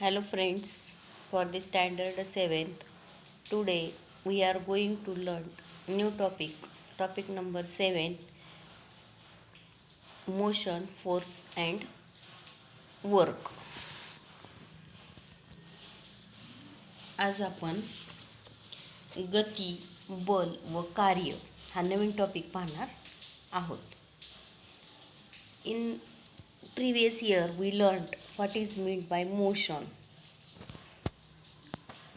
Hello friends, for the standard 7th, today we are going to learn new topic number 7, motion, force and work. आज आपण गती, बल व कार्य हा नवीन टॉपिक पाहणार आहोत. In previous year we learned what is meant by motion.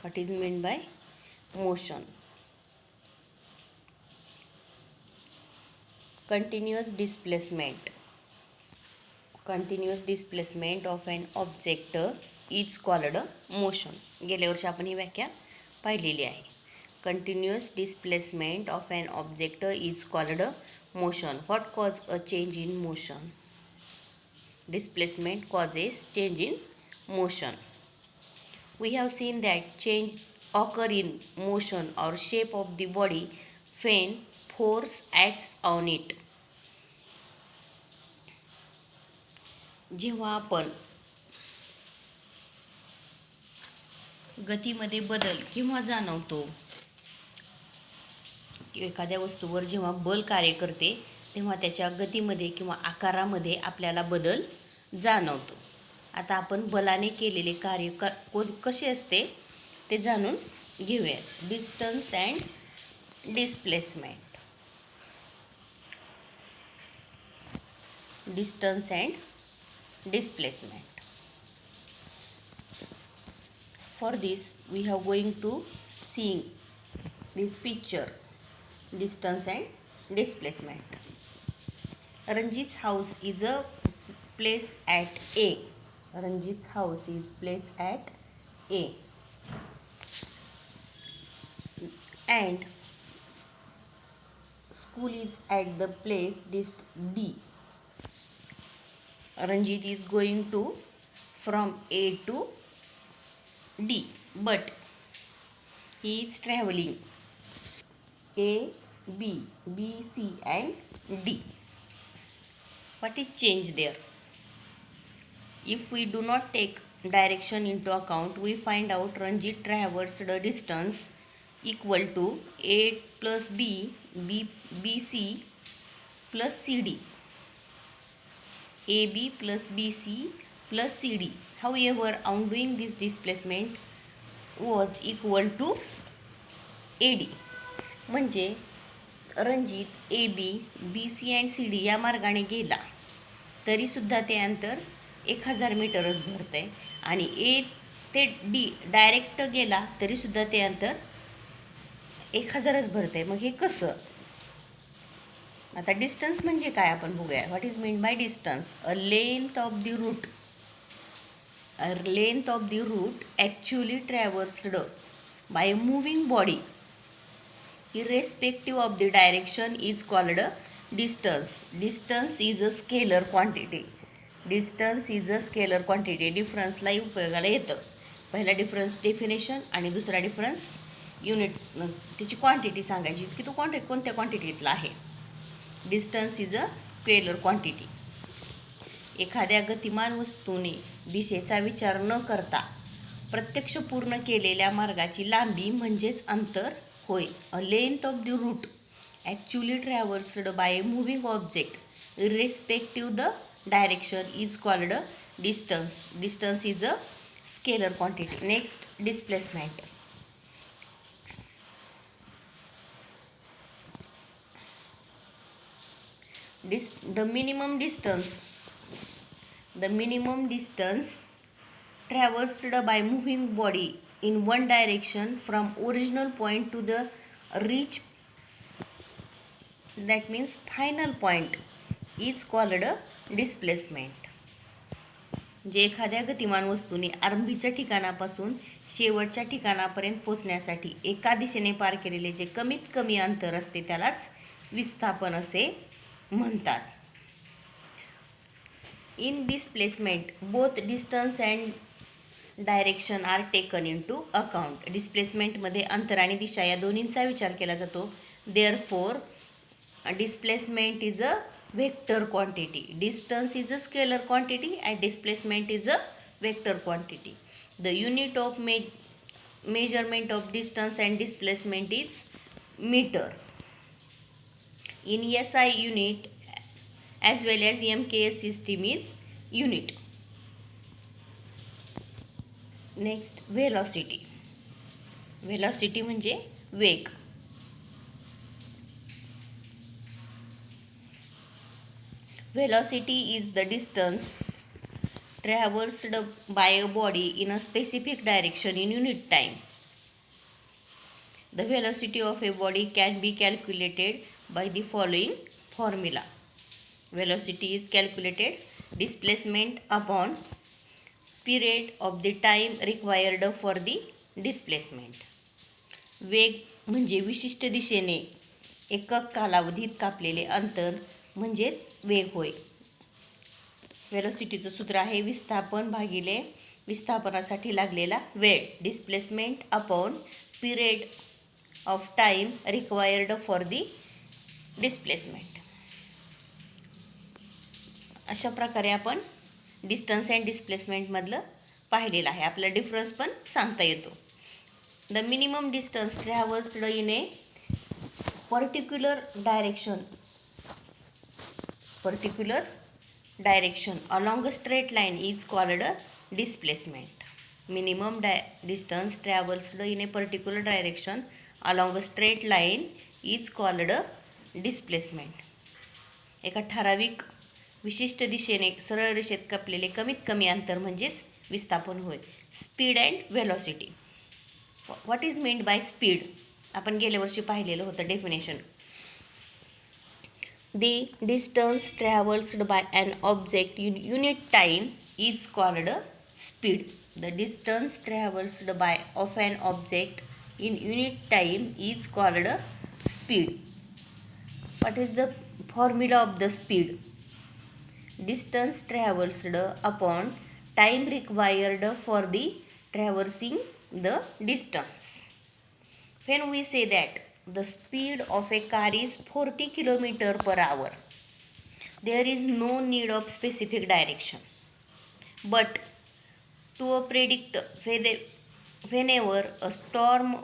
What is meant by motion? Continuous displacement of an object is called motion. गेल्या वर्षी आपण ही व्याख्या पाहिलेली आहे. Continuous displacement of an object is called motion. What causes a change in motion? Displacement causes change in motion. We have seen that change occur in motion or shape of the body when force acts on it. जेव्हा आपण गतीमध्ये बदल केव्हा जाणवतो, एखाद्या वस्तूवर जेव्हा बल कार्य करते तेव्हा त्याच्या गतीमध्ये किंवा आकारामध्ये आपल्याला बदल जाणवतो. आता आपण बलाने केलेले कार्य कसे असते ते जाणून घेऊया. Distance and displacement. Distance and displacement. For this we have going to see this picture, distance and displacement. Ranjit's house is a place at A. Ranjit's house is placed at A and school is at the place D. Ranjit is going to from A to D, but he is traveling A, B, B, C and D. What is change there? If we do not take direction into account, we find out Ranjit traversed the distance equal to A plus B, B C plus CD. AB plus BC plus CD. However, undoing this displacement was equal to AD. म्हणजे Ranjit AB, BC and CD या मार्गाने गेला तरीसुद्धा ते अंतर 1000 मीटरच भरतं आहे आणि A ते D डायरेक्ट गेला तरीसुद्धा ते अंतर 1000च भरतं आहे. मग हे कसं? आता डिस्टन्स म्हणजे काय आपण बघूया. What is mean by distance? A length of the route. Length of the route actually traversed by moving body irrespective of the direction is called distance. Distance is a scalar quantity. Distance is a scalar quantity. डिफरन्सला उपयोगाला येतं. पहिला difference definition आणि दुसरा difference unit, त्याची quantity सांगायची की तो कोणत्या क्वांटिटीतला आहे. Distance is a scalar quantity. एखाद्या गतिमान वस्तूने दिशेचा विचार न करता प्रत्यक्ष पूर्ण केलेल्या मार्गाची लांबी म्हणजेच अंतर होय. A length of the route actually traversed by moving object irrespective the direction is called distance. Distance is a scalar quantity. Next, displacement. The minimum distance traversed by moving body in one direction from original point to the reach, that means final point, is called displacement. जे एखाद्या गतिमान वस्तूने आरंभीच्या ठिकाणापासून शेवटच्या ठिकाणापर्यंत पोहोचण्यासाठी एका दिशेने पार केलेले जे कमीत कमी अंतर असते त्यालाच विस्थापन असे म्हणतात. In displacement both distance and direction are taken into account. डिस्प्लेसमेंटमध्ये अंतर आणि दिशा या दोन्हींचा विचार केला जातो. Therefore displacement is a vector quantity. Distance is a scalar quantity and displacement is a vector quantity. The unit of measurement of distance and displacement is meter. In SI unit as well as MKS system is unit. Next, velocity. Velocity म्हणजे वेग. Velocity is the distance traversed by a body in a specific direction in unit time. The velocity of a body can be calculated by the following formula. Velocity is calculated displacement upon period of the time required for the displacement. वेग म्हणजे विशिष्ट दिशेने एकक कालावधीत कापलेले अंतर म्हणजेच वेग होय. वेलोसिटीचं सूत्र आहे विस्थापन भागिले विस्थापनासाठी लागलेला वेळ. Displacement upon period of time required for the displacement. अशा प्रकारे आपण डिस्टन्स अँड डिस्प्लेसमेंटमधलं पाहिलेलं आहे. आपला डिफरन्स पण सांगता येतो. The minimum distance traversed in a particular direction along a straight line is called displacement. Minimum distance traversed in a particular direction along a straight line is called displacement. एका ठराविक विशिष्ट दिशेने सरळ रेषेत कापलेले कमीत कमी अंतर म्हणजेच विस्थापन होय. Speed and velocity. What is meant by speed? आपण गेल्या वर्षी पाहिलेलं होतं definition. The distance traversed by an object in unit time is called speed. The distance traversed by of an object in unit time is called speed. What is the formula of the speed? Distance traversed upon time required for the traversing the distance. When we say that the speed of a car is 40 km per hour, there is no need of specific direction, but to predict whenever a storm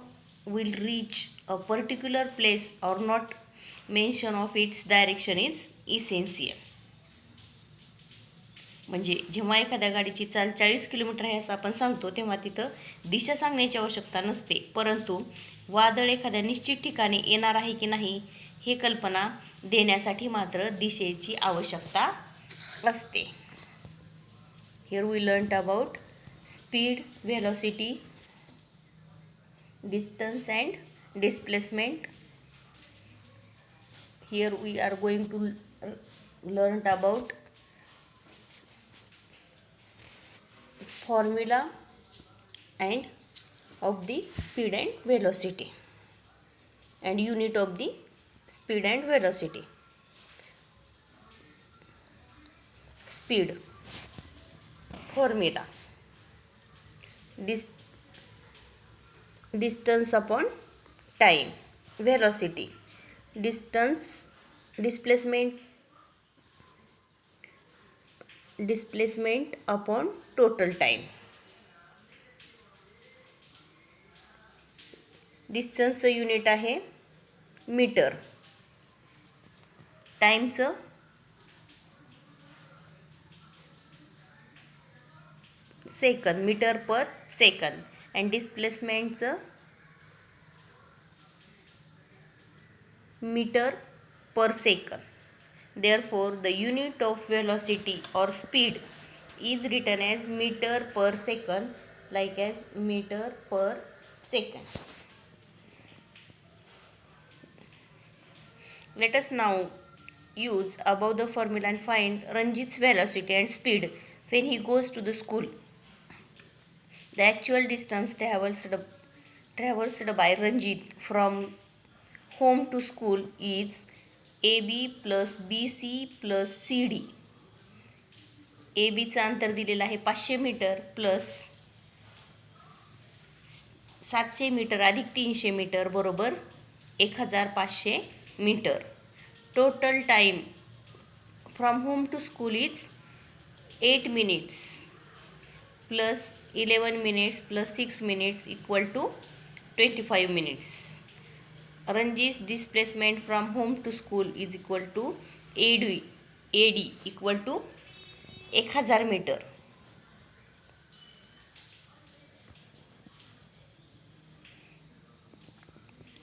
will reach a particular place or not, mention of its direction is essential. म्हणजे जेव्हा एखाद्या गाडीची चाल 40 kilometre आहे असं आपण सांगतो तेव्हा तिथं दिशा सांगण्याची आवश्यकता नसते, परंतु वादळ एखाद्या निश्चित ठिकाणी येणार आहे की नाही हे कल्पना देण्यासाठी मात्र दिशेची आवश्यकता असते. Here we learned about speed, velocity, distance and displacement. Here we are going to learn about formula and of the speed and velocity and unit of the speed and velocity. Speed formula: distance upon time. Velocity: distance displacement upon total time. डिस्टन्सचं unit आहे metre, टाईमचं second, metre per second, and डिस्प्लेसमेंटचं metre per second. Therefore, the unit of velocity or speed is written as meter per second, like as meter per second. Let us now use above the formula and find Ranjit's velocity and speed when he goes to the school. The actual distance traversed by Ranjit from home to school is AB plus BC plus CD. ABचं अंतर दिलेलं आहे 500 metre plus 700 metre अधिक 300 metre बरोबर 1500 metre. Total time from home to school is 8 minutes. plus 11 minutes plus 6 minutes equal to 25 minutes. Ranji's displacement from home to school is equal to AD equal to 1000 metre.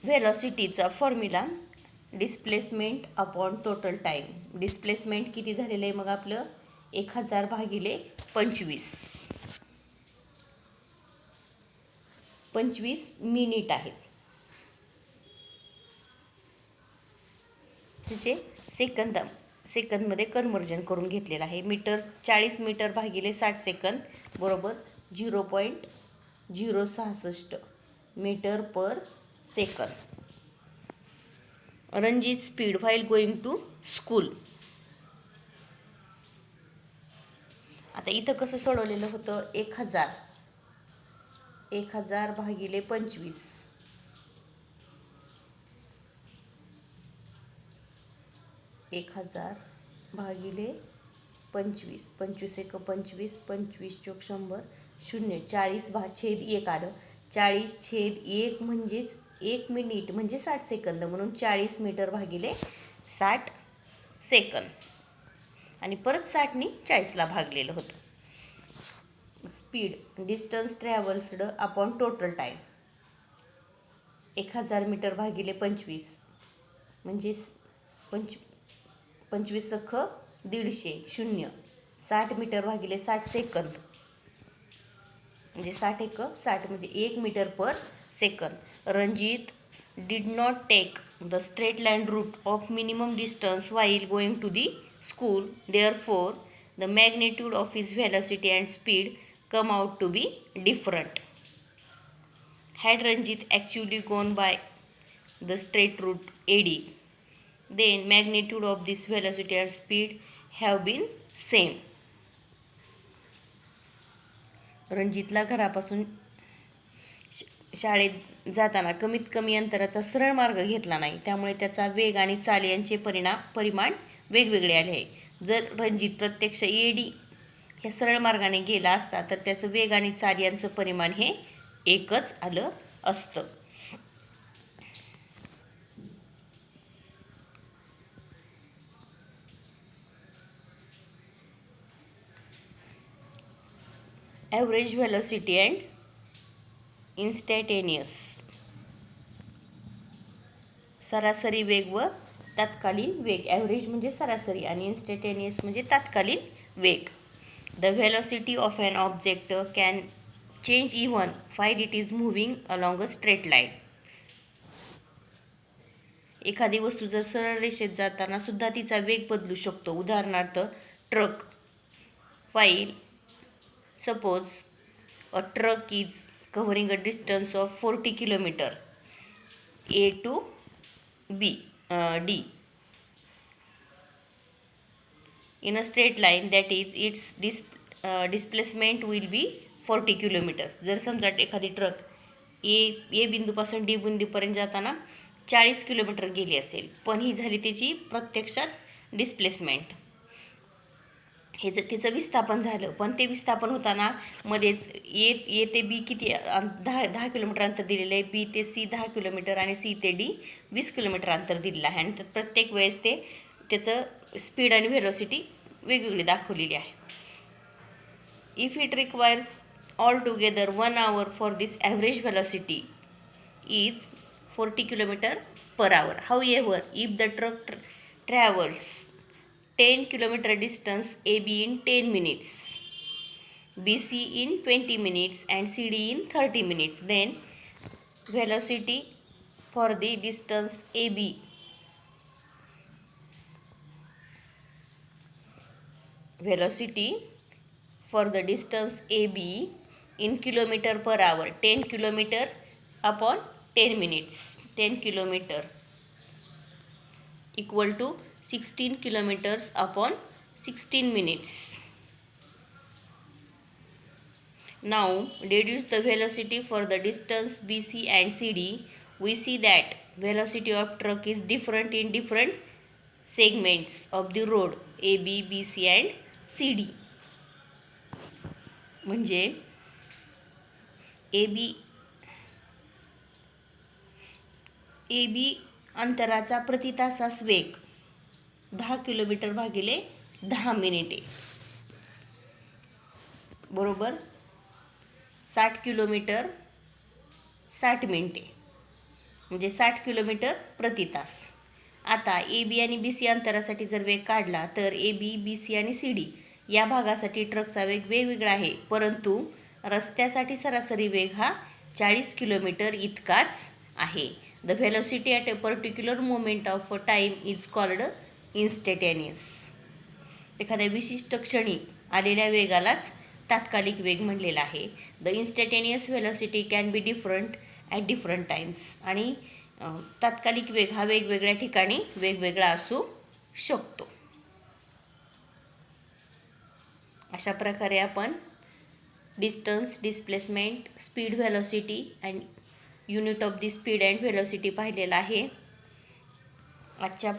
व्हेलॉसिटीचा formula displacement upon total time. Displacement किती झालेलं आहे मग आपलं 1000 भागिले 25 minute आहेत. तिचे सेकंदमध्ये कन्वर्जन करून घेतलेलं आहे. 40 मीटर भागिले 60 सेकंद बरोबर 0.066 metre per second. Ranjit speed while going to school. आता इथं कसं सोडवलेलं होतं 1000 भागिले 25 1000 भागिले 25 25 एक 25 25 चोक 100 0 40/1 आलं. 40/1 म्हणजेच 1 मिनिट म्हणजे 60 सेकंद म्हणून 40 मीटर भागिले 60 सेकंद आणि परत 60नी 40ला भागलेलं होतं. Speed distance travelled upon total time. 1000 metre भागिले 25 म्हणजे 25 सख 150 0 60 मीटर भागिले 60 सेकंद म्हणजे 60 एक 60 म्हणजे 1 metre per second. Ranjit did not take the straight line route of minimum distance while going to the school. Therefore, the magnitude of his velocity and speed come out to be different. Had Ranjit actually gone by the straight route AD, then magnitude of this velocity and speed have been same. रणजितला घरापासून शाळेत जाताना कमीत कमी अंतराचा सरळ मार्ग घेतला नाही, त्यामुळे त्याचा वेग आणि चाल यांचे परिमाण वेगवेगळे आले आहे. जर रणजित प्रत्यक्ष AD ह्या सरळ मार्गाने गेला असता तर त्याचं वेग आणि चाल यांचं परिमाण हे एकच आलं असतं. Average velocity and instantaneous. सरासरी वेग व तात्कालीन वेग. ॲव्हरेज म्हणजे सरासरी आणि इन्स्टंटेनियस म्हणजे तात्कालीन वेग. The velocity of an object can change even while it is moving along a straight line. एखादी वस्तू जर सरळ रेषेत जाताना सुद्धा तिचा वेग बदलू शकतो. उदाहरणार्थ truck. while suppose a truck is covering a distance of 40 kilometer A to D in a straight line, that is its displacement will be 40 kilometers. जर समजा एखादी ट्रक ए बिंदूपासून डी बिंदूपर्यंत जाताना 40 किलोमीटर गेली असेल, पण ही झाली त्याची प्रत्यक्षात डिस्प्लेसमेंट. हे जर तिचं विस्थापन झालं, पण ते विस्थापन होताना मध्येच ए ते बी किती 10 किलोमीटर अंतर दिलेलं आहे, बी ते सी 10 किलोमीटर आणि सी ते डी 20 किलोमीटर अंतर दिलेलं आहे आणि प्रत्येक वेळेस त्याचं स्पीड आणि व्हेलॉसिटी वेगवेगळी दाखवलेली आहे. If it requires all together 1 hour for this average velocity is 40 kilometre per hour. However, if the truck travels 10 kilometer distance AB in 10 minutes, BC in 20 minutes and CD in 30 minutes, then velocity for the distance AB in kilometer per hour, 10 kilometer upon 10 minutes, 10 kilometer equal to 16 kilometers upon 16 minutes. Now deduce the velocity for the distance BC and CD. We see that velocity of truck is different in different segments of the road AB, BC and CD. म्हणजे A B अंतराचा प्रति तासास वेग 10 kilometre भागिले 10 मिनिटे बरोबर 60 kilometre 60 मिनिटे म्हणजे 60 kilometre प्रति तास. आता ए बी आणि बी सी अंतरासाठी जर वेग काढला तर ए बी बी सी आणि सी डी या भागासाठी ट्रकचा वेग वेगवेगळा आहे, परंतु रस्त्यासाठी सरासरी वेग हा 40 किलोमीटर इतकाच आहे. The velocity at a particular moment of time is called instantaneous. एखाद्या विशिष्ट क्षणी आलेल्या वेगालाच तात्कालिक वेग म्हणलेला आहे. The instantaneous velocity can be different at different times. आणि तात्कालिक वेग हा वेगवेगळ्या ठिकाणी वेगवेगळा असू शकतो. अशा प्रकारे आपण distance, displacement, speed, velocity and unit of the speed and velocity पाहिलेला आहे. आजच्या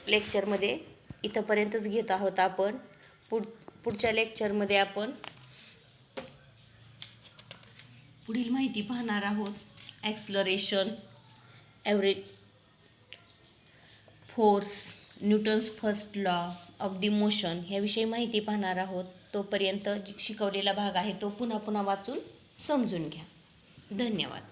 लेक्चरमध्ये इथंपर्यंतच घेत आहोत आपण. पुढच्या लेक्चरमध्ये आपण पुढील माहिती पाहणार आहोत. Acceleration, average force, Newton's first law of the motion ह्याविषयी माहिती पाहणार आहोत. तोपर्यंत शिकवलेला भाग आहे तो पुन्हा पुन्हा वाचून समजून घ्या. धन्यवाद.